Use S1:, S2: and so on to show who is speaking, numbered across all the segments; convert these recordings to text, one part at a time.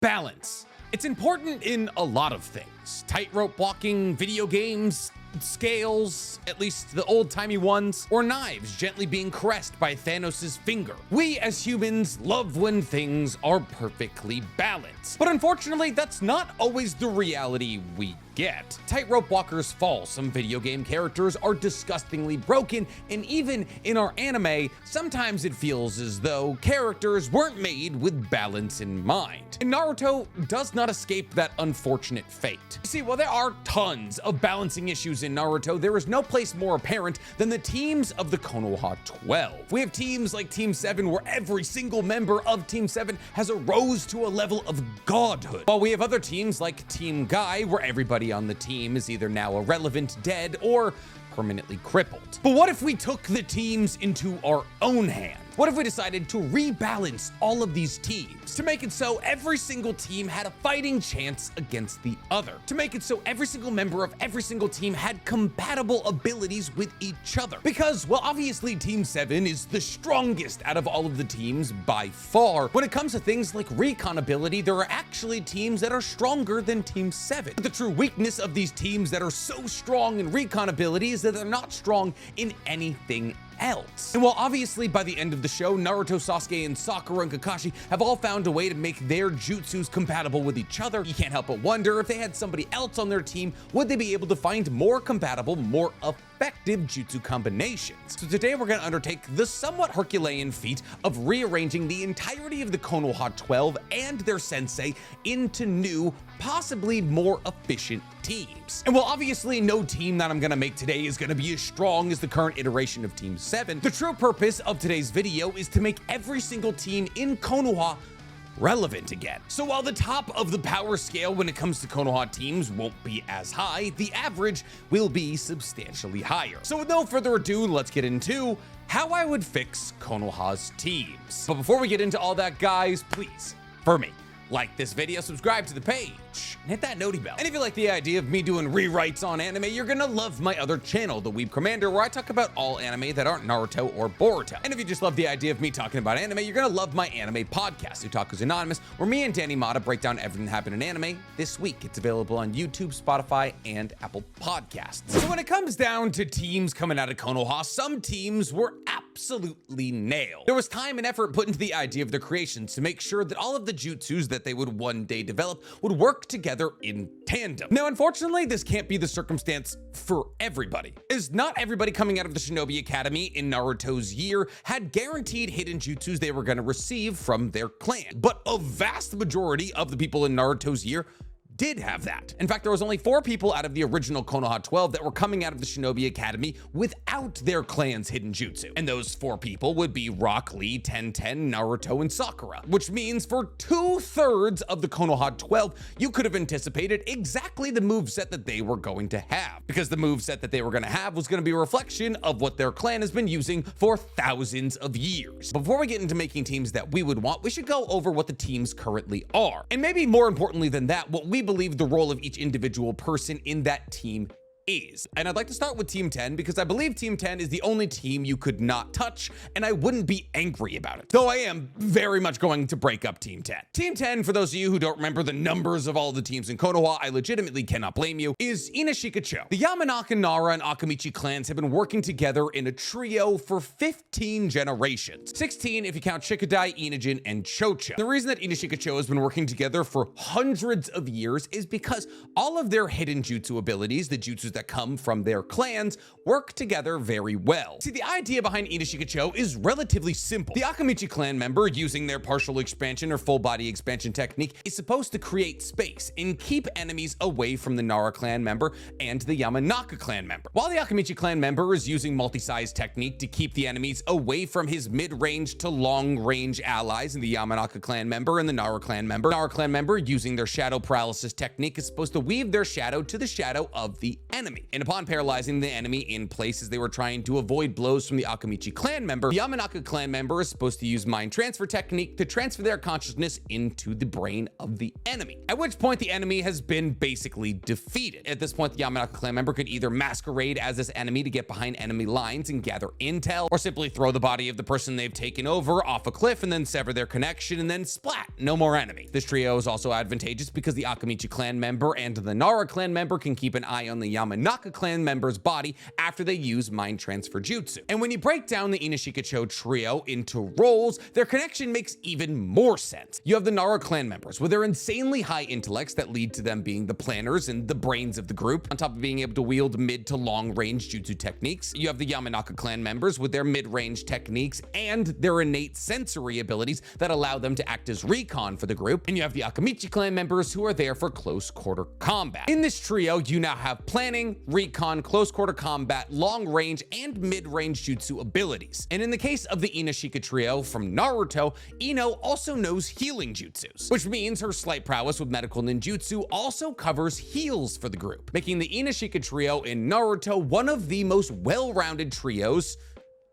S1: Balance. It's important in a lot of things. Tightrope walking, video games, scales, at least the old-timey ones, or knives gently being caressed by Thanos' finger. We as humans love when things are perfectly balanced. But unfortunately, that's not always the reality we get. Tightrope walkers fall, some video game characters are disgustingly broken, and even in our anime, sometimes it feels as though characters weren't made with balance in mind. And Naruto does not escape that unfortunate fate. You see, while there are tons of balancing issues in Naruto, there is no place more apparent than the teams of the Konoha 12. We have teams like Team 7 where every single member of Team 7 has arose to a level of godhood, while we have other teams like Team Guy where everybody on the team is either now irrelevant, dead, or permanently crippled. But what if we took the teams into our own hands? What if we decided to rebalance all of these teams to make it so every single team had a fighting chance against the other? To make it so every single member of every single team had compatible abilities with each other? Because, well, obviously Team 7 is the strongest out of all of the teams by far. When it comes to things like recon ability, there are actually teams that are stronger than Team 7. But the true weakness of these teams that are so strong in recon ability is that they're not strong in anything else. And while obviously by the end of the show, Naruto, Sasuke, and Sakura and Kakashi have all found a way to make their jutsus compatible with each other, you can't help but wonder if they had somebody else on their team, would they be able to find more compatible, more effective jutsu combinations? So today we're going to undertake the somewhat Herculean feat of rearranging the entirety of the Konoha 12 and their sensei into new, possibly more efficient teams. And while obviously no team that I'm going to make today is going to be as strong as the current iteration of Team 7, the true purpose of today's video is to make every single team in Konoha relevant again. So while the top of the power scale when it comes to Konoha teams won't be as high, the average will be substantially higher. So with no further ado, let's get into how I would fix Konoha's teams. But before we get into all that, guys, please, for me, like this video, subscribe to the page, and hit that noti bell. And if you like the idea of me doing rewrites on anime, you're gonna love my other channel, The Weeb Commander, where I talk about all anime that aren't Naruto or Boruto. And if you just love the idea of me talking about anime, you're gonna love my anime podcast, Otaku's Anonymous, where me and Danny Mata break down everything that happened in anime this week. It's available on YouTube, Spotify, and Apple Podcasts. So when it comes down to teams coming out of Konoha, some teams were absolutely nailed. There was time and effort put into the idea of their creations to make sure that all of the jutsus that they would one day develop would work together in tandem. Now, unfortunately, this can't be the circumstance for everybody, as not everybody coming out of the Shinobi Academy in Naruto's year had guaranteed hidden jutsus they were going to receive from their clan. But a vast majority of the people in Naruto's year did have that. In fact, there was only 4 people out of the original Konoha 12 that were coming out of the Shinobi Academy without their clan's hidden jutsu. And those 4 people would be Rock Lee, Ten, Naruto, and Sakura. Which means for 2/3 of the Konoha 12, you could have anticipated exactly the moveset that they were going to have. Because the moveset that they were going to have was going to be a reflection of what their clan has been using for thousands of years. Before we get into making teams that we would want, we should go over what the teams currently are. And maybe more importantly than that, what we believe the role of each individual person in that team is. And I'd like to start with Team 10 because I believe Team 10 is the only team you could not touch, and I wouldn't be angry about it. Though I am very much going to break up Team 10. Team 10, for those of you who don't remember the numbers of all the teams in Konoha, I legitimately cannot blame you, is Ino-Shika-Cho. The Yamanaka, Nara, and Akamichi clans have been working together in a trio for 15 generations. 16 if you count Shikadai, Inojin, and Chocho. The reason that Ino-Shika-Cho has been working together for hundreds of years is because all of their hidden jutsu abilities, the jutsus that come from their clans, work together very well. See, the idea behind Ino-Shika-Cho is relatively simple. The Akamichi clan member, using their partial expansion or full body expansion technique, is supposed to create space and keep enemies away from the Nara clan member and the Yamanaka clan member. While the Akamichi clan member is using multi-size technique to keep the enemies away from his mid-range to long-range allies in the Yamanaka clan member and the Nara clan member, using their shadow paralysis technique is supposed to weave their shadow to the shadow of the enemy. enemy. And upon paralyzing the enemy in place as they were trying to avoid blows from the Akamichi clan member, the Yamanaka clan member is supposed to use mind transfer technique to transfer their consciousness into the brain of the enemy. At which point the enemy has been basically defeated. At this point, the Yamanaka clan member could either masquerade as this enemy to get behind enemy lines and gather intel, or simply throw the body of the person they've taken over off a cliff and then sever their connection, and then splat, no more enemy. This trio is also advantageous because the Akamichi clan member and the Nara clan member can keep an eye on the Yamanaka clan member's body after they use mind transfer jutsu. And when you break down the Ino-Shika-Cho trio into roles, their connection makes even more sense. You have the Nara clan members with their insanely high intellects that lead to them being the planners and the brains of the group, on top of being able to wield mid to long range jutsu techniques. You have the Yamanaka clan members with their mid-range techniques and their innate sensory abilities that allow them to act as recon for the group. And you have the Akamichi clan members who are there for close quarter combat. In this trio, you now have planning, recon, close quarter combat, long range, and mid-range jutsu abilities. And in the case of the Ino-Shika trio from Naruto, Ino also knows healing jutsus, which means her slight prowess with medical ninjutsu also covers heals for the group, making the Ino-Shika trio in Naruto one of the most well-rounded trios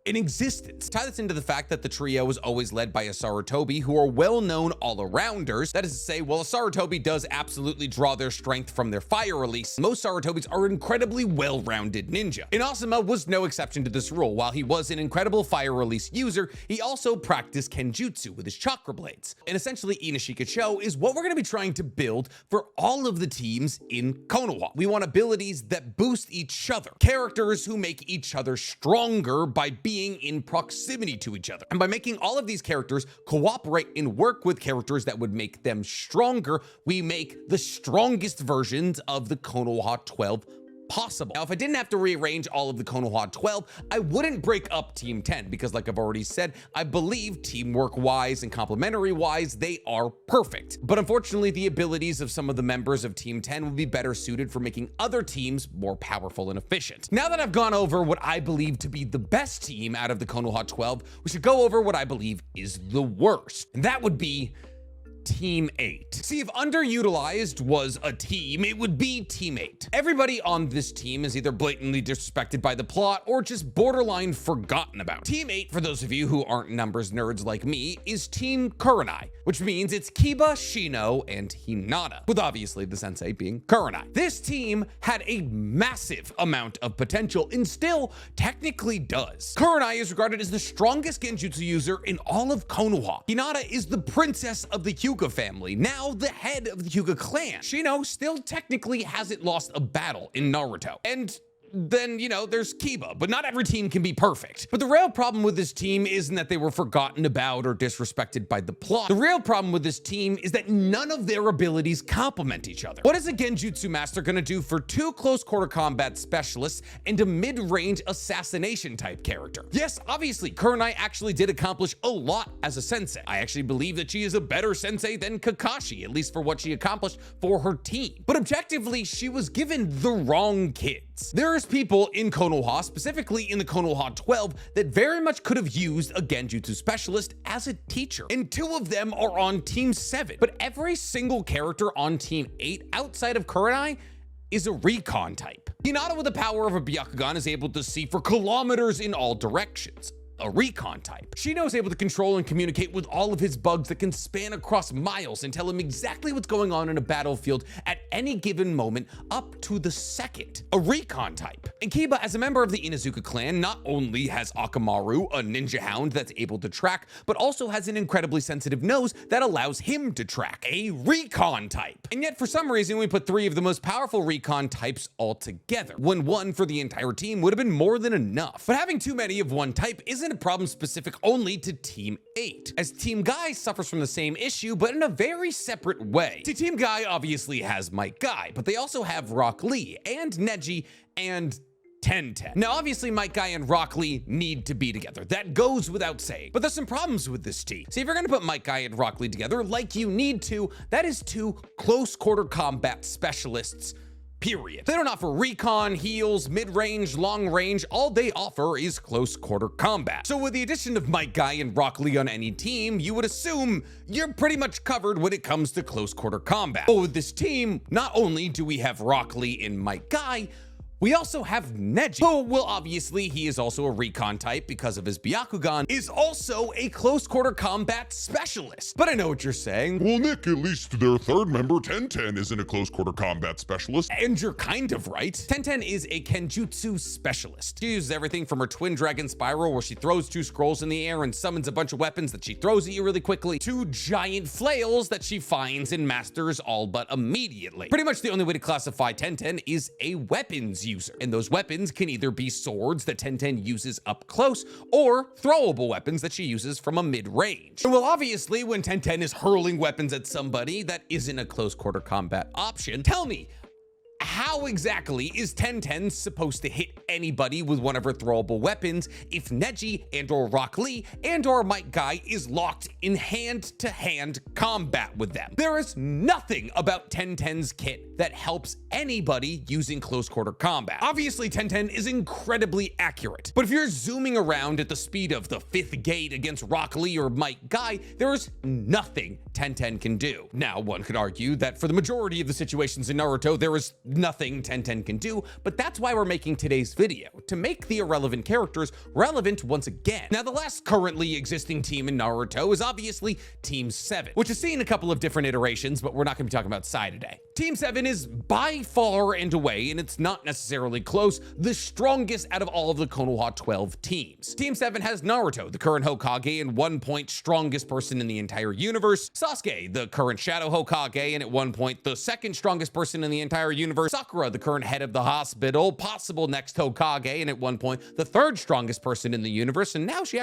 S1: in existence. Tie this into the fact that the trio was always led by a Sarutobi, who are well-known all-arounders. That is to say, while a Sarutobi does absolutely draw their strength from their fire release, most Sarutobis are incredibly well-rounded ninja. Inazuma was no exception to this rule. While he was an incredible fire release user, he also practiced Kenjutsu with his chakra blades. And essentially, Ino-Shika-Cho is what we're going to be trying to build for all of the teams in Konoha. We want abilities that boost each other, characters who make each other stronger by being in proximity to each other. And by making all of these characters cooperate and work with characters that would make them stronger, we make the strongest versions of the Konoha 12 possible. Now, if I didn't have to rearrange all of the Konoha 12, I wouldn't break up Team 10 because, like I've already said, I believe teamwork-wise and complementary-wise, they are perfect. But unfortunately, the abilities of some of the members of Team 10 would be better suited for making other teams more powerful and efficient. Now that I've gone over what I believe to be the best team out of the Konoha 12, we should go over what I believe is the worst, and that would be Team 8. See, if underutilized was a team, it would be Team 8. Everybody on this team is either blatantly disrespected by the plot or just borderline forgotten about. Team 8, for those of you who aren't numbers nerds like me, is Team Kurenai, which means it's Kiba, Shino, and Hinata, with obviously the sensei being Kurenai. This team had a massive amount of potential and still technically does. Kurenai is regarded as the strongest genjutsu user in all of Konoha. Hinata is the princess of the Hyuga family, now the head of the Hyuga clan. Shino still technically hasn't lost a battle in Naruto. And then, you know, there's Kiba, but not every team can be perfect. But the real problem with this team isn't that they were forgotten about or disrespected by the plot. The real problem with this team is that none of their abilities complement each other. What is a Genjutsu master gonna do for two close quarter combat specialists and a mid-range assassination type character? Yes, obviously, Kurenai actually did accomplish a lot as a sensei. I actually believe that she is a better sensei than Kakashi, at least for what she accomplished for her team. But objectively, she was given the wrong kids. There's people in Konoha, specifically in the Konoha 12, that very much could have used a Genjutsu specialist as a teacher, and two of them are on Team 7. But every single character on Team 8 outside of Kurenai is a recon type. Hinata, with the power of a Byakugan, is able to see for kilometers in all directions. A recon type. Shino is able to control and communicate with all of his bugs that can span across miles and tell him exactly what's going on in a battlefield at any given moment up to the second. A recon type. And Kiba, as a member of the Inuzuka clan, not only has Akamaru, a ninja hound that's able to track, but also has an incredibly sensitive nose that allows him to track. A recon type. And yet for some reason we put three of the most powerful recon types all together, when one for the entire team would have been more than enough. But having too many of one type isn't a problem specific only to Team 8, as Team Guy suffers from the same issue, but in a very separate way. See, Team Guy obviously has Might Guy, but they also have Rock Lee and Neji and Tenten. Now, obviously, Might Guy and Rock Lee need to be together. That goes without saying. But there's some problems with this team. See, if you're gonna put Might Guy and Rock Lee together like you need to, that is two close quarter combat specialists, period. They don't offer recon, heals, mid-range, long range. All they offer is close quarter combat. So with the addition of Might Guy and Rock Lee on any team, you would assume you're pretty much covered when it comes to close quarter combat. But with this team, not only do we have Rock Lee and Might Guy, We also have Neji, who, well, obviously he is also a recon type because of his Byakugan, is also a close quarter combat specialist. But I know what you're saying.
S2: Well, Nick, at least their third member, 1010, isn't a close quarter combat specialist.
S1: And you're kind of right. 1010 is a Kenjutsu specialist. She uses everything from her twin dragon spiral, where she throws 2 scrolls in the air and summons a bunch of weapons that she throws at you really quickly, to giant flails that she finds and masters all but immediately. Pretty much the only way to classify 1010 is a weapons user, and those weapons can either be swords that 1010 uses up close, or throwable weapons that she uses from a mid-range. Well, obviously, when 1010 is hurling weapons at somebody, that isn't a close quarter combat option. Tell me, how exactly is 1010 supposed to hit anybody with one of her throwable weapons if Neji and or Rock Lee and or Might Guy is locked in hand-to-hand combat with them? There is nothing about 1010's kit that helps anybody using close quarter combat. Obviously, 1010 is incredibly accurate, but if you're zooming around at the speed of the 5th gate against Rock Lee or Might Guy, there is nothing 1010 can do. Now, one could argue that for the majority of the situations in Naruto, there is nothing 1010 can do, but that's why we're making today's video, to make the irrelevant characters relevant once again. Now, the last currently existing team in Naruto is obviously Team 7, which has seen a couple of different iterations, but we're not going to be talking about Sai today. Team 7 is by far and away, and it's not necessarily close, the strongest out of all of the Konoha 12 teams. Team 7 has Naruto, the current Hokage, and 1 point strongest person in the entire universe, Sasuke, the current Shadow Hokage, and at 1 point the 2nd strongest person in the entire universe, Sakura, the current head of the hospital, possible next Hokage, and at 1 point the 3rd strongest person in the universe, and now she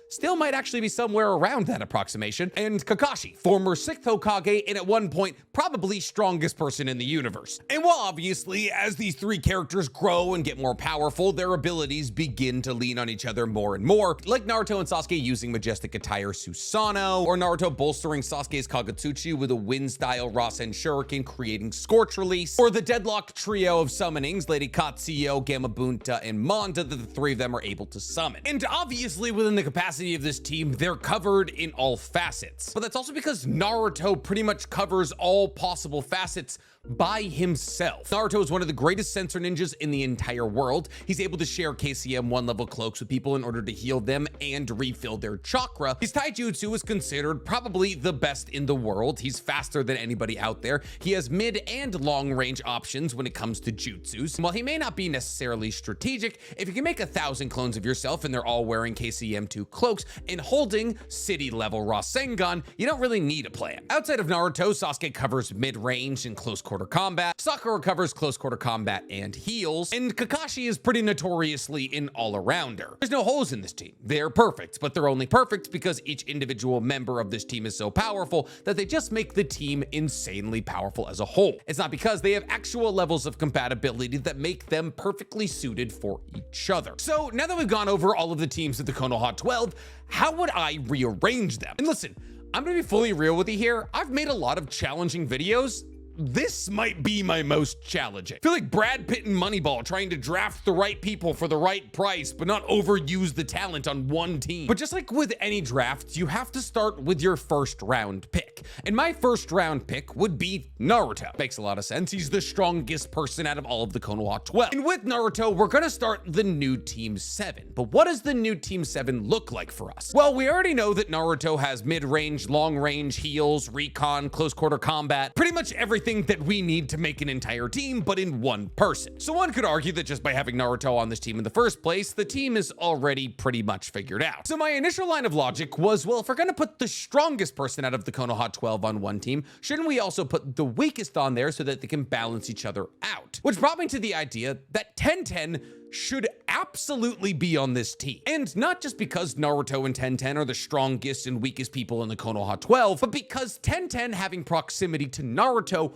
S1: still might actually be somewhere around that approximation, and Kakashi, former 6th Hokage, and at 1 point, probably strongest person in the universe. And while obviously, as these 3 characters grow and get more powerful, their abilities begin to lean on each other more and more, like Naruto and Sasuke using Majestic Attire Susanoo, or Naruto bolstering Sasuke's Kagutsuchi with a wind-style Rasen Shuriken creating Scorch Release, or the deadlocked trio of summonings, Lady Katsuyo, Gamabunta, and Manda, that the 3 of them are able to summon. And obviously, within the capacity of this team, they're covered in all facets. But that's also because Naruto pretty much covers all possible facets by himself. Naruto is one of the greatest sensor ninjas in the entire world. He's able to share KCM 1 level cloaks with people in order to heal them and refill their chakra. His taijutsu is considered probably the best in the world. He's faster than anybody out there. He has mid and long range options when it comes to jutsus. While he may not be necessarily strategic, if you can make 1,000 clones of yourself and they're all wearing KCM 2 cloaks and holding city level Rasengan, you don't really need a plan. Outside of Naruto, Sasuke covers mid range and close quarter combat, Sakura covers close quarter combat and heals, and Kakashi is pretty notoriously an all-arounder. There's no holes in this team. They're perfect, but they're only perfect because each individual member of this team is so powerful that they just make the team insanely powerful as a whole. It's not because they have actual levels of compatibility that make them perfectly suited for each other. So now that we've gone over all of the teams of the Konoha 12, how would I rearrange them? And listen, I'm gonna be fully real with you here. I've made a lot of challenging videos. This might be my most challenging. I feel like Brad Pitt and Moneyball trying to draft the right people for the right price, but not overuse the talent on one team. But just like with any draft, you have to start with your first round pick. And my first round pick would be Naruto. Makes a lot of sense. He's the strongest person out of all of the Konoha 12. And with Naruto, we're gonna start the new Team 7. But what does the new Team 7 look like for us? Well, we already know that Naruto has mid-range, long-range, heals, recon, close quarter combat, pretty much everything that we need to make an entire team, but in one person. So one could argue that just by having Naruto on this team in the first place, the team is already pretty much figured out. So my initial line of logic was, well, if we're gonna put the strongest person out of the Konoha 12 on one team, shouldn't we also put the weakest on there so that they can balance each other out? Which brought me to the idea that 1010 should absolutely be on this team. And not just because Naruto and 1010 are the strongest and weakest people in the Konoha 12, but because 1010 having proximity to Naruto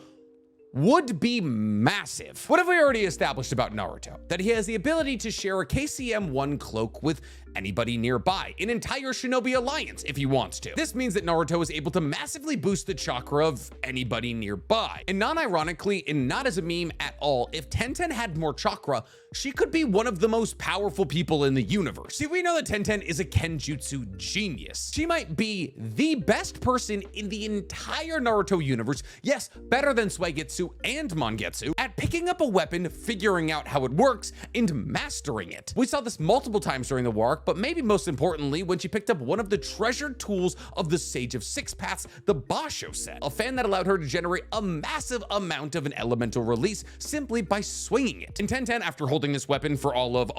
S1: would be massive. What have we already established about Naruto? That he has the ability to share a KCM 1 cloak with anybody nearby, an entire shinobi alliance if he wants to. This means that Naruto is able to massively boost the chakra of anybody nearby. And non-ironically, and not as a meme at all, if Tenten had more chakra, she could be one of the most powerful people in the universe. See, we know that Tenten is a Kenjutsu genius. She might be the best person in the entire Naruto universe, yes, better than Suigetsu and Mangetsu, at picking up a weapon, figuring out how it works, and mastering it. We saw this multiple times during the war arc, but maybe most importantly when she picked up one of the treasured tools of the Sage of Six Paths, the Basho set, a fan that allowed her to generate a massive amount of an elemental release simply by swinging it. And Tenten, after holding this weapon for all of,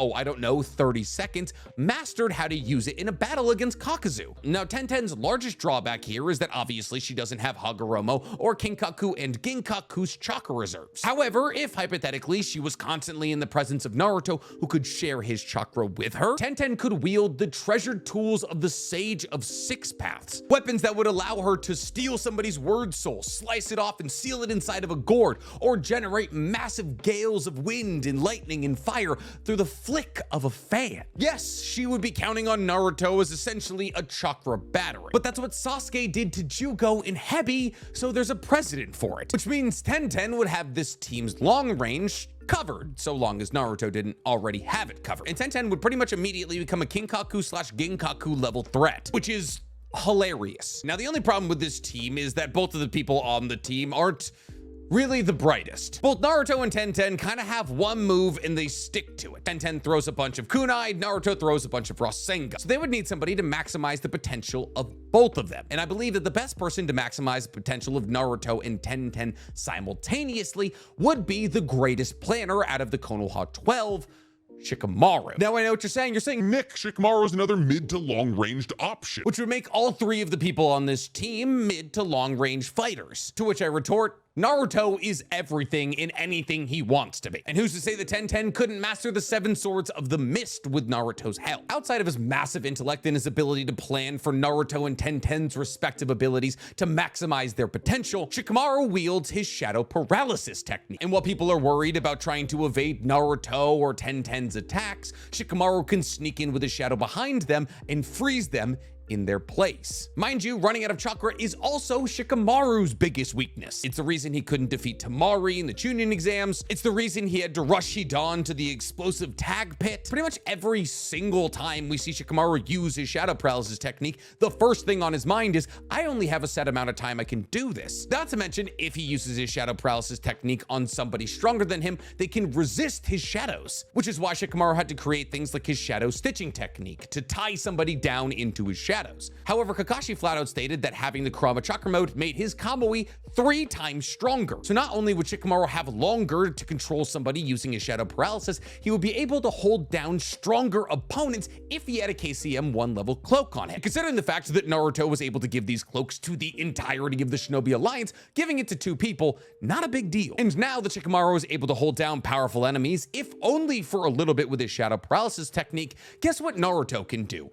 S1: 30 seconds, mastered how to use it in a battle against Kakuzu. Now, Tenten's largest drawback here is that obviously she doesn't have Hagoromo or Kinkaku and Ginkaku's chakra reserves. However, if hypothetically she was constantly in the presence of Naruto who could share his chakra with her, Tenten could wield the treasured tools of the Sage of Six Paths, weapons that would allow her to steal somebody's word soul, slice it off and seal it inside of a gourd, or generate massive gales of wind and lightning and fire through the flick of a fan. Yes, she would be counting on Naruto as essentially a chakra battery, but that's what Sasuke did to Jugo in Hebi, so there's a precedent for it, which means Tenten would have this team's long range covered, so long as Naruto didn't already have it covered. And Tenten would pretty much immediately become a Kinkaku/Ginkaku level threat, which is hilarious. Now, the only problem with this team is that both of the people on the team aren't really the brightest. Both Naruto and Tenten kind of have one move and they stick to it. Tenten throws a bunch of kunai, Naruto throws a bunch of Rasengan. So they would need somebody to maximize the potential of both of them. And I believe that the best person to maximize the potential of Naruto and Tenten simultaneously would be the greatest planner out of the Konoha 12, Shikamaru. Now I know what you're saying. You're saying,
S2: Nick, Shikamaru is another mid to long ranged option.
S1: which would make all three of the people on this team mid to long range fighters. To which I retort, Naruto is everything in anything he wants to be. And who's to say that Tenten couldn't master the seven swords of the mist with Naruto's help? Outside of his massive intellect and his ability to plan for Naruto and Tenten's respective abilities to maximize their potential, Shikamaru wields his shadow paralysis technique. And while people are worried about trying to evade Naruto or Tenten's attacks, Shikamaru can sneak in with his shadow behind them and freeze them in their place. Mind you, running out of chakra is also Shikamaru's biggest weakness. It's the reason he couldn't defeat Temari in the Chunin exams. It's the reason he had to rush Hidan to the explosive tag pit. Pretty much every single time we see Shikamaru use his shadow paralysis technique, the first thing on his mind is, I only have a set amount of time I can do this. Not to mention, if he uses his shadow paralysis technique on somebody stronger than him, they can resist his shadows, which is why Shikamaru had to create things like his shadow stitching technique to tie somebody down into his shadows. However, Kakashi flat out stated that having the Kurama Chakra mode made his Kamui 3 times stronger. So not only would Shikamaru have longer to control somebody using his shadow paralysis, he would be able to hold down stronger opponents if he had a KCM 1 level cloak on him. Considering the fact that Naruto was able to give these cloaks to the entirety of the Shinobi Alliance, giving it to 2 people, not a big deal. And now that Shikamaru is able to hold down powerful enemies, if only for a little bit with his shadow paralysis technique, guess what Naruto can do?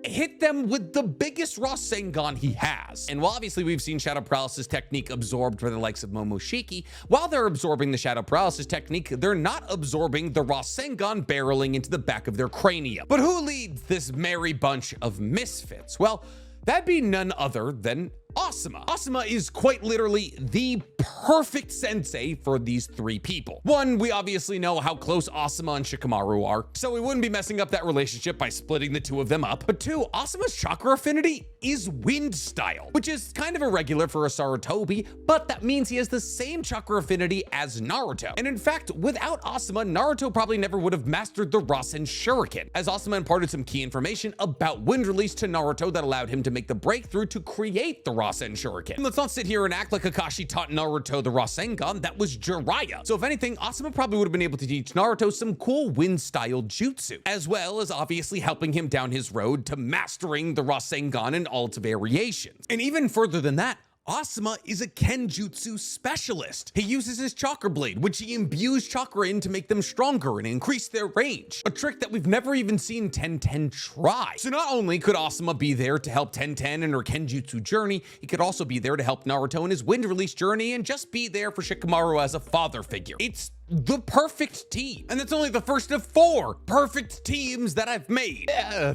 S1: Hit them with the biggest Rasengan he has. And while obviously we've seen shadow paralysis technique absorbed by the likes of Momoshiki, while they're absorbing the shadow paralysis technique, they're not absorbing the Rasengan barreling into the back of their cranium. But who leads this merry bunch of misfits? Well, that'd be none other than Asuma. Asuma is quite literally the perfect sensei for these 3 people. 1, we obviously know how close Asuma and Shikamaru are, so we wouldn't be messing up that relationship by splitting the 2 of them up. But 2, Asuma's chakra affinity is wind style, which is kind of irregular for a Sarutobi, but that means he has the same chakra affinity as Naruto. And in fact, without Asuma, Naruto probably never would have mastered the Rasen Shuriken, as Asuma imparted some key information about wind release to Naruto that allowed him to make the breakthrough to create the Rasen Shuriken. And let's not sit here and act like Kakashi taught Naruto the Rasengan. That was Jiraiya. So if anything, Asuma probably would have been able to teach Naruto some cool wind-style jutsu, as well as obviously helping him down his road to mastering the Rasengan and all its variations. And even further than that, Asuma is a Kenjutsu specialist. He uses his chakra blade, which he imbues chakra in to make them stronger and increase their range, a trick that we've never even seen 10-10 try. So not only could Asuma be there to help 10-10 in her Kenjutsu journey, he could also be there to help Naruto in his wind release journey and just be there for Shikamaru as a father figure. It's the perfect team. And that's only the first of 4 perfect teams that I've made.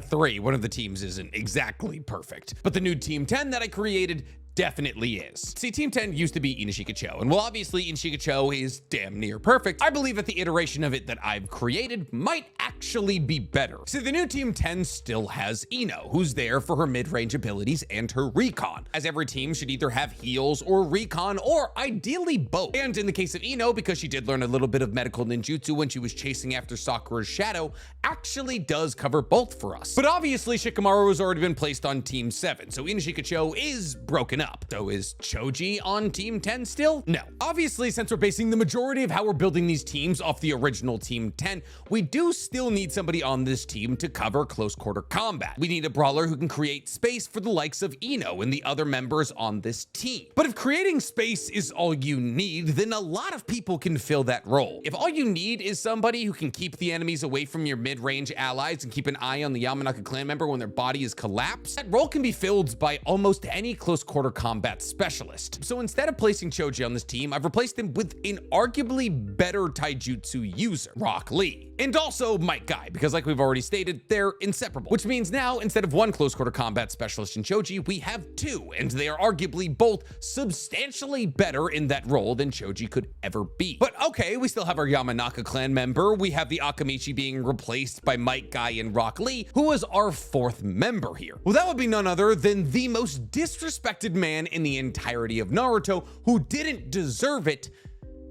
S1: 3, one of the teams isn't exactly perfect, but the new Team 10 that I created definitely is. See, Team 10 used to be Ino-Shika-Cho, and while obviously Ino-Shika-Cho is damn near perfect, I believe that the iteration of it that I've created might actually be better. See, the new Team 10 still has Ino, who's there for her mid-range abilities and her recon, as every team should either have heals or recon, or ideally both. And in the case of Ino, because she did learn a little bit of medical ninjutsu when she was chasing after Sakura's shadow, actually does cover both for us. But obviously Shikamaru has already been placed on Team 7, so Ino-Shika-Cho is broken up. So is Choji on Team 10 still? No. Obviously, since we're basing the majority of how we're building these teams off the original Team 10, we do still need somebody on this team to cover close quarter combat. We need a brawler who can create space for the likes of Ino and the other members on this team. But if creating space is all you need, then a lot of people can fill that role. If all you need is somebody who can keep the enemies away from your mid-range allies and keep an eye on the Yamanaka clan member when their body is collapsed, that role can be filled by almost any close quarter combat specialist. So instead of placing Choji on this team, I've replaced him with an arguably better taijutsu user, Rock Lee. And also Might Guy, because like we've already stated, they're inseparable. Which means now, instead of one close quarter combat specialist in Choji, we have 2, and they are arguably both substantially better in that role than Choji could ever be. But okay, we still have our Yamanaka clan member, we have the Akamichi being replaced by Might Guy and Rock Lee, who is our 4th member here. Well, that would be none other than the most disrespected man in the entirety of Naruto, who didn't deserve it,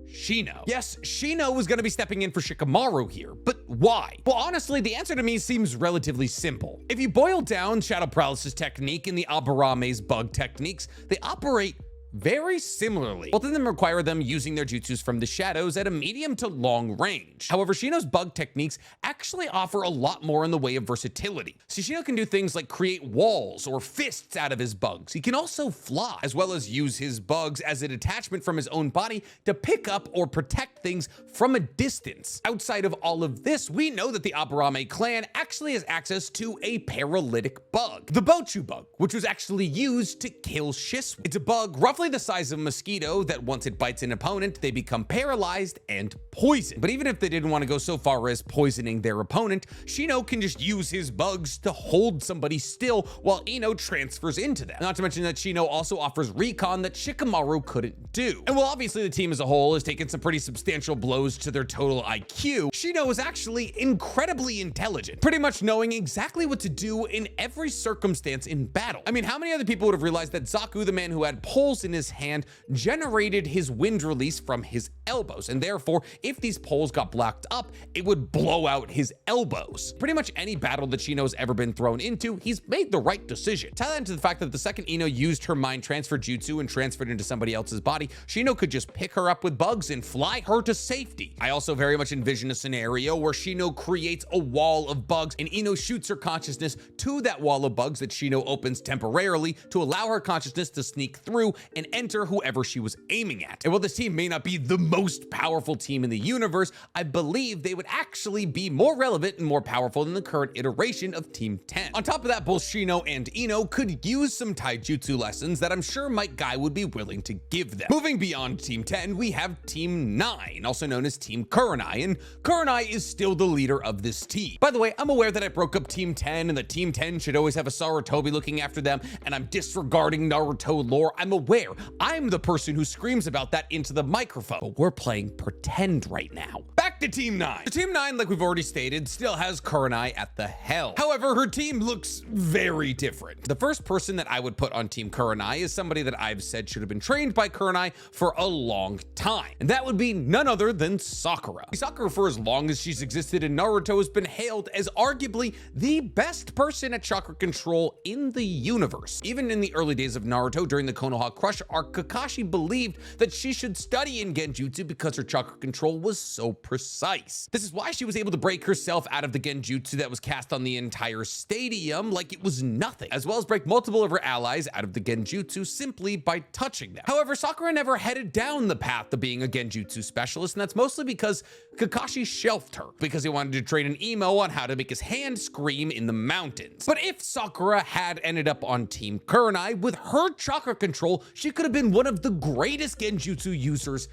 S1: Shino. Yes, Shino was going to be stepping in for Shikamaru here, but why? Well, honestly, the answer to me seems relatively simple. If you boil down Shadow Paralysis technique and the Abarame's bug techniques, they operate very similarly. Both of them require them using their jutsus from the shadows at a medium to long range. However, Shino's bug techniques actually offer a lot more in the way of versatility. So Shino can do things like create walls or fists out of his bugs. He can also fly, as well as use his bugs as a detachment from his own body to pick up or protect things from a distance. Outside of all of this, we know that the Aburame clan actually has access to a paralytic bug, the Bochu bug, which was actually used to kill Shisui. It's a bug roughly the size of a mosquito that once it bites an opponent, they become paralyzed and poisoned. But even if they didn't want to go so far as poisoning their opponent, Shino can just use his bugs to hold somebody still while Ino transfers into them. Not to mention that Shino also offers recon that Shikamaru couldn't do. And while obviously the team as a whole has taken some pretty substantial blows to their total IQ, Shino is actually incredibly intelligent, pretty much knowing exactly what to do in every circumstance in battle. I mean, how many other people would have realized that Zaku, the man who had poles in his hand, generated his wind release from his elbows, and therefore if these poles got blocked up, it would blow out his elbows. Pretty much any battle that Shino's ever been thrown into, he's made the right decision. Tie that into the fact that the second Ino used her mind transfer jutsu and transferred into somebody else's body, Shino could just pick her up with bugs and fly her to safety. I also very much envision a scenario where Shino creates a wall of bugs and Ino shoots her consciousness to that wall of bugs that Shino opens temporarily to allow her consciousness to sneak through and enter whoever she was aiming at. And while this team may not be the most powerful team in the universe, I believe they would actually be more relevant and more powerful than the current iteration of Team 10. On top of that, both Shino and Ino could use some taijutsu lessons that I'm sure Might Guy would be willing to give them. Moving beyond Team 10, we have Team 9, also known as Team Kurenai, and Kurenai is still the leader of this team. By the way, I'm aware that I broke up Team 10 and that Team 10 should always have a Sarutobi looking after them, and I'm disregarding Naruto lore. I'm aware. I'm the person who screams about that into the microphone, but we're playing pretend right now. Back to Team 9. So Team 9, like we've already stated, still has Kurenai at the helm. However, her team looks very different. The first person that I would put on Team Kurenai is somebody that I've said should have been trained by Kurenai for a long time, and that would be none other than Sakura. Sakura, for as long as she's existed in Naruto, has been hailed as arguably the best person at chakra control in the universe. Even in the early days of Naruto, during the Konoha crush martial art, Kakashi believed that she should study in Genjutsu because her chakra control was so precise. This is why she was able to break herself out of the Genjutsu that was cast on the entire stadium like it was nothing, as well as break multiple of her allies out of the Genjutsu simply by touching them. However, Sakura never headed down the path of being a Genjutsu specialist, and that's mostly because Kakashi shelved her because he wanted to train an emo on how to make his hand scream in the mountains. But if Sakura had ended up on Team Kurenai, with her chakra control, she could have been one of the greatest Genjutsu users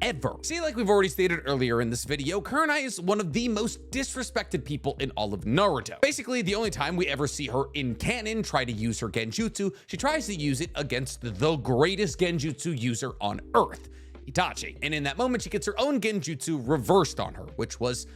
S1: ever. See, like we've already stated earlier in this video, Kurenai is one of the most disrespected people in all of Naruto. Basically, the only time we ever see her in canon try to use her Genjutsu, she tries to use it against the greatest Genjutsu user on Earth, Itachi. And in that moment, she gets her own Genjutsu reversed on her, which was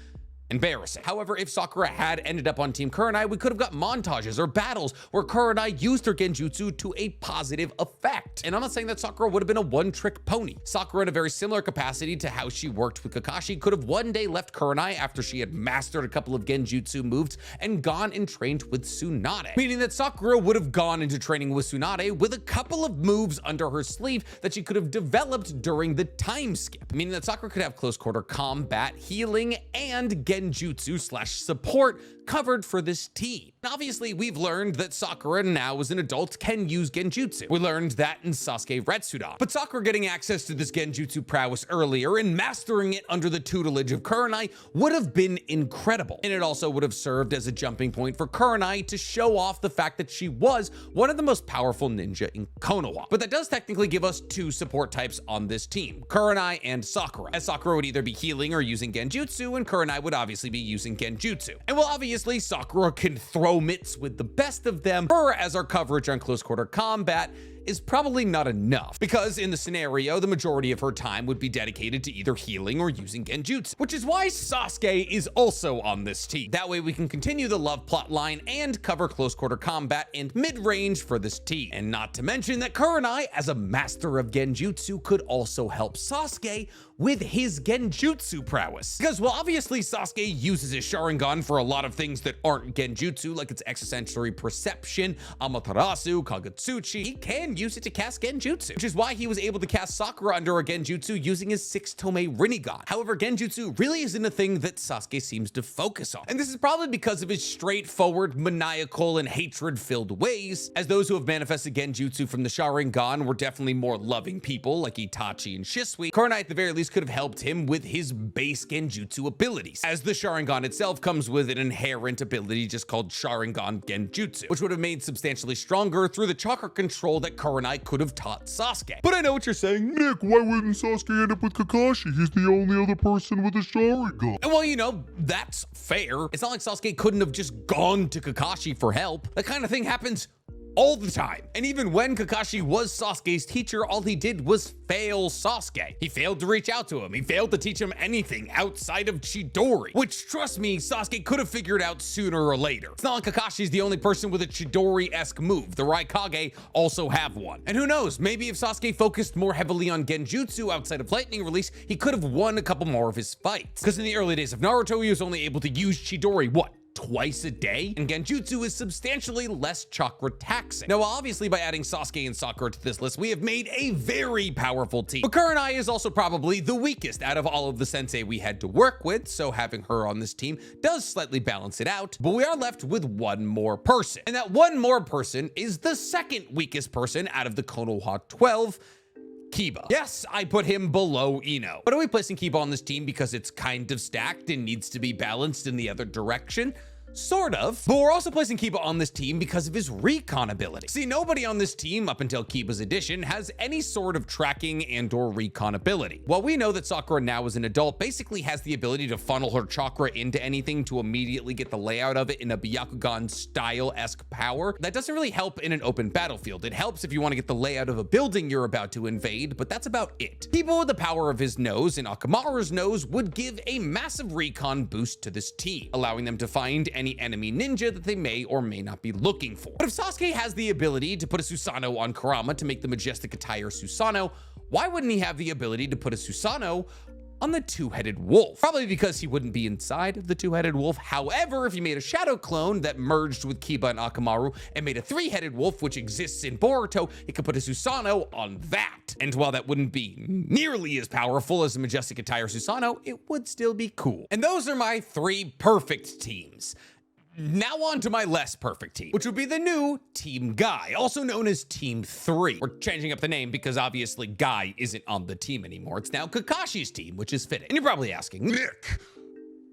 S1: embarrassing. However, if Sakura had ended up on Team Kurenai, we could have got montages or battles where Kurenai used her Genjutsu to a positive effect. And I'm not saying that Sakura would have been a one-trick pony. Sakura, in a very similar capacity to how she worked with Kakashi, could have one day left Kurenai after she had mastered a couple of Genjutsu moves and gone and trained with Tsunade. Meaning that Sakura would have gone into training with Tsunade with a couple of moves under her sleeve that she could have developed during the time skip. Meaning that Sakura could have close quarter combat, healing, and Genjutsu/support covered for this team. And obviously, we've learned that Sakura, now as an adult, can use Genjutsu. We learned that in Sasuke Retsudan. But Sakura getting access to this Genjutsu prowess earlier and mastering it under the tutelage of Kurenai would have been incredible. And it also would have served as a jumping point for Kurenai to show off the fact that she was one of the most powerful ninja in Konoha. But that does technically give us two support types on this team, Kurenai and Sakura, as Sakura would either be healing or using Genjutsu, and Kurenai would obviously be using Genjutsu. And while obviously Sakura can throw mitts with the best of them, her as our coverage on close quarter combat is probably not enough, because in the scenario, the majority of her time would be dedicated to either healing or using Genjutsu, which is why Sasuke is also on this team. That way we can continue the love plot line and cover close quarter combat and mid-range for this team. And not to mention that Kurenai, as a master of Genjutsu, could also help Sasuke with his Genjutsu prowess. Because while obviously Sasuke uses his Sharingan for a lot of things that aren't Genjutsu, like its extrasensory perception, Amaterasu, Kagutsuchi, he can use it to cast Genjutsu, which is why he was able to cast Sakura under a Genjutsu using his 6-tome Rinnegan. However, Genjutsu really isn't a thing that Sasuke seems to focus on. And this is probably because of his straightforward, maniacal, and hatred-filled ways, as those who have manifested Genjutsu from the Sharingan were definitely more loving people, like Itachi and Shisui. Kurenai, at the very least, could have helped him with his base Genjutsu abilities, as the Sharingan itself comes with an inherent ability just called Sharingan Genjutsu, which would have made substantially stronger through the chakra control that Kurenai could have taught Sasuke. But I know what you're saying.
S2: Nick, why wouldn't Sasuke end up with Kakashi? He's the only other person with a Sharingan.
S1: And well, you know, that's fair. It's not like Sasuke couldn't have just gone to Kakashi for help. That kind of thing happens all the time. And even when Kakashi was Sasuke's teacher, all he did was fail Sasuke. He failed to reach out to him. He failed to teach him anything outside of Chidori, which, trust me, Sasuke could have figured out sooner or later. It's not like Kakashi's the only person with a Chidori-esque move. The Raikage also have one. And who knows, maybe if Sasuke focused more heavily on Genjutsu outside of Lightning Release, he could have won a couple more of his fights. Because in the early days of Naruto, he was only able to use Chidori, what, twice a day? And Genjutsu is substantially less chakra taxing. Now, obviously, by adding Sasuke and Sakura to this list, we have made a very powerful team. But Kurenai is also probably the weakest out of all of the sensei we had to work with, so having her on this team does slightly balance it out. But we are left with one more person. And that one more person is the second weakest person out of the Konoha 12, Kiba. Yes, I put him below Ino. But are we placing Kiba on this team because it's kind of stacked and needs to be balanced in the other direction? Sort of. But we're also placing Kiba on this team because of his recon ability. See, nobody on this team up until Kiba's addition has any sort of tracking and or recon ability. While we know that Sakura now as an adult basically has the ability to funnel her chakra into anything to immediately get the layout of it in a Byakugan style-esque power, that doesn't really help in an open battlefield. It helps if you want to get the layout of a building you're about to invade, but that's about it. Kiba with the power of his nose and Akamaru's nose would give a massive recon boost to this team, allowing them to find any enemy ninja that they may or may not be looking for. But if Sasuke has the ability to put a Susanoo on Kurama to make the majestic attire Susanoo, why wouldn't he have the ability to put a Susanoo on the two-headed wolf. Probably because he wouldn't be inside of the two-headed wolf. However, if you made a shadow clone that merged with Kiba and Akamaru and made a three-headed wolf, which exists in Boruto, it could put a Susanoo on that. And while that wouldn't be nearly as powerful as the majestic attire Susanoo, it would still be cool. And those are my 3 perfect teams. Now on to my less perfect team, which would be the new Team Guy, also known as Team 3. We're changing up the name because obviously Guy isn't on the team anymore. It's now Kakashi's team, which is fitting. And you're probably asking,
S2: Nick,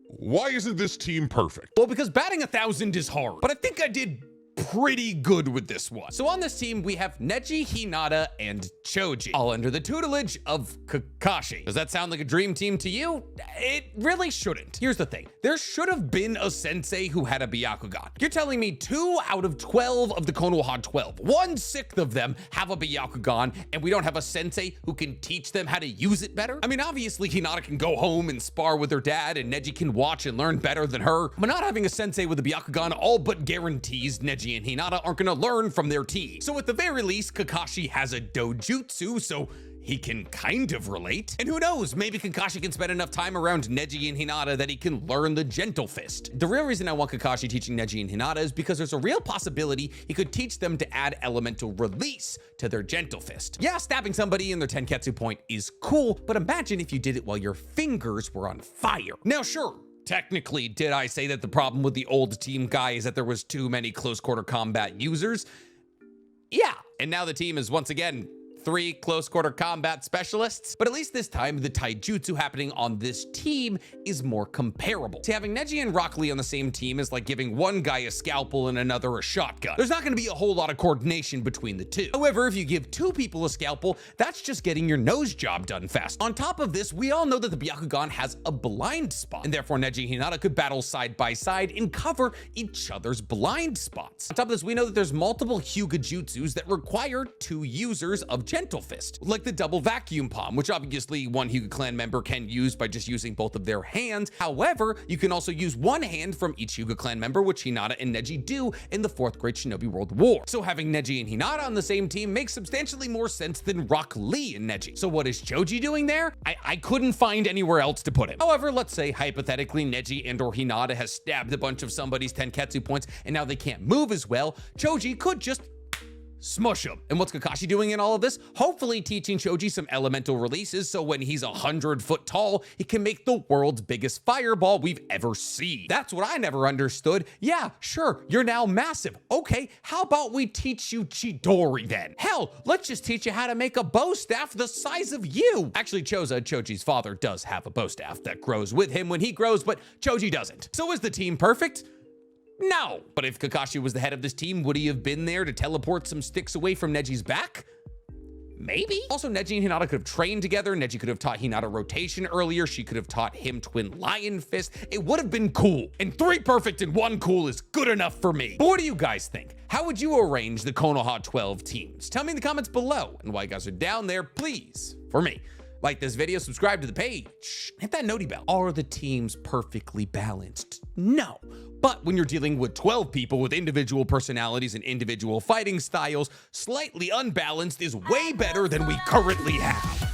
S2: why isn't this team perfect?
S1: well, because batting 1,000 is hard, but I think I did pretty good with this one. So on this team, we have Neji, Hinata, and Choji, all under the tutelage of Kakashi. Does that sound like a dream team to you? It really shouldn't. Here's the thing. There should have been a sensei who had a Byakugan. You're telling me 2 out of 12 of the Konoha 12, 1/6 of them have a Byakugan, and we don't have a sensei who can teach them how to use it better? I mean, obviously Hinata can go home and spar with her dad, and Neji can watch and learn better than her, but not having a sensei with a Byakugan all but guarantees Neji and Hinata aren't gonna learn from their team. So at the very least, Kakashi has a dojutsu, so he can kind of relate. And who knows, maybe Kakashi can spend enough time around Neji and Hinata that he can learn the Gentle Fist. The real reason I want Kakashi teaching Neji and Hinata is because there's a real possibility he could teach them to add elemental release to their Gentle Fist. Yeah, stabbing somebody in their Tenketsu point is cool, but imagine if you did it while your fingers were on fire. Now sure, technically, did I say that the problem with the old Team Guy is that there was too many close quarter combat users? Yeah, and now the team is once again 3 close quarter combat specialists, but at least this time the taijutsu happening on this team is more comparable. See, having Neji and Rock Lee on the same team is like giving one guy a scalpel and another a shotgun. There's not gonna be a whole lot of coordination between the two. However, if you give 2 people a scalpel, that's just getting your nose job done fast. On top of this, we all know that the Byakugan has a blind spot, and therefore Neji and Hinata could battle side by side and cover each other's blind spots. On top of this, we know that there's multiple Hyuga jutsus that require 2 users of Gentle Fist, like the double vacuum palm, which obviously one Hyuga clan member can use by just using both of their hands. However, you can also use one hand from each Hyuga clan member, which Hinata and Neji do in the 4th Great Shinobi World War. So having Neji and Hinata on the same team makes substantially more sense than Rock Lee and Neji. So what is Choji doing there? I couldn't find anywhere else to put him. However, let's say hypothetically Neji and or Hinata has stabbed a bunch of somebody's Tenketsu points and now they can't move as well. Choji could just smush him. And what's Kakashi doing in all of this? Hopefully teaching Choji some elemental releases so when he's 100 foot tall, he can make the world's biggest fireball we've ever seen. That's what I never understood. Yeah, sure, you're now massive. Okay, how about we teach you Chidori then? Hell, let's just teach you how to make a bow staff the size of you. Actually, Choji's father, does have a bow staff that grows with him when he grows, but Choji doesn't. So is the team perfect? No. But if Kakashi was the head of this team, would he have been there to teleport some sticks away from Neji's back? Maybe. Also, Neji and Hinata could have trained together. Neji could have taught Hinata rotation earlier. She could have taught him twin lion fist. It would have been cool. And 3 perfect and 1 cool is good enough for me. But what do you guys think? How would you arrange the Konoha 12 teams? Tell me in the comments below. And while you guys are down there, please, for me, like this video, subscribe to the page, hit that noti bell. Are the teams perfectly balanced? No. But when you're dealing with 12 people with individual personalities and individual fighting styles, slightly unbalanced is way better than we currently have.